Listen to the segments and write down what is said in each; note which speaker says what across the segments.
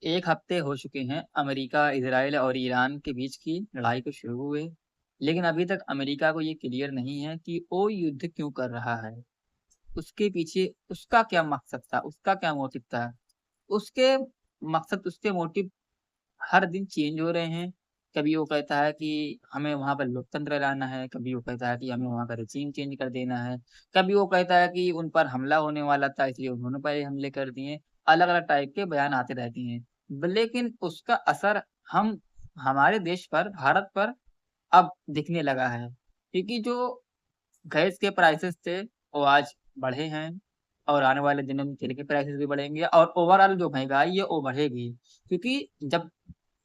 Speaker 1: एक हफ्ते हो चुके हैं अमेरिका, इजराइल और ईरान के बीच की लड़ाई को शुरू हुए, लेकिन अभी तक अमेरिका को ये क्लियर नहीं है कि वो युद्ध क्यों कर रहा है। उसके पीछे उसका क्या मकसद था, उसका क्या मोटिव था। उसके मकसद, उसके मोटिव हर दिन चेंज हो रहे हैं। कभी वो कहता है कि हमें वहाँ पर लोकतंत्र लाना है, कभी वो कहता है कि हमें वहाँ का रेज़ीम चेंज कर देना है, कभी वो कहता है कि उन पर हमला होने वाला था इसलिए उन्होंने पहले हमले कर दिए। अलग-अलग टाइप के बयान आते रहते हैं। लेकिन उसका असर हम हमारे देश पर, भारत पर अब दिखने लगा है। क्योंकि जो गैस के प्राइसेज़ थे, वो आज बढ़े हैं और आने वाले दिनों में तेल के प्राइसेज़ भी बढ़ेंगे और ओवरऑल जो महँगाई है, वो बढ़ेगी। क्योंकि जब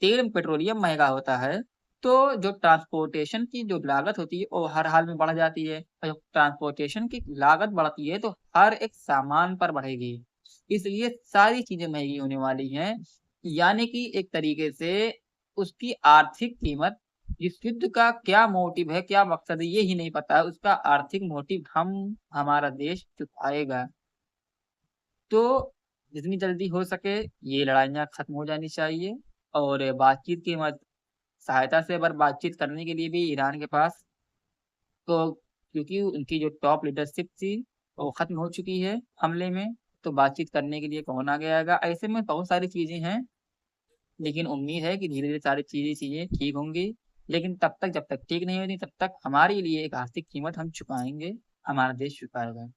Speaker 1: तेल पेट्रोलियम महँगा होता है, तो जो ट्रांसपोर्टेशन की जो लागत होती है, वो हर हाल में बढ़ जाती है और जब ट्रांसपोर्टेशन की लागत बढ़ती है, तो हर एक सामान पर बढ़ेगी। इसलिए सारी चीज़ें महँगी होने वाली हैं, यानी कि एक तरीके से उसकी आर्थिक कीमत, इस युद्ध का क्या मोटिव है, क्या मकसद है, ये ही नहीं पता है। उसका आर्थिक मोटिव हमारा देश चुकाएगा। तो जितनी जल्दी हो सके ये लड़ाइयाँ खत्म हो जानी चाहिए और बातचीत की सहायता से अगर बातचीत करने के लिए भी ईरान के पास, तो क्योंकि उनकी जो टॉप लीडरशिप थी, वो खत्म हो चुकी है हमले में, तो बातचीत करने के लिए कौन आगे आएगा? ऐसे में बहुत सारी चीज़ें हैं, लेकिन उम्मीद है कि धीरे-धीरे सारी चीज़ें ठीक होंगी। लेकिन तब तक, जब तक ठीक नहीं होती, तब तक हमारे लिए एक आर्थिक कीमत हम चुकाएँगे, हमारा देश चुकाएगा।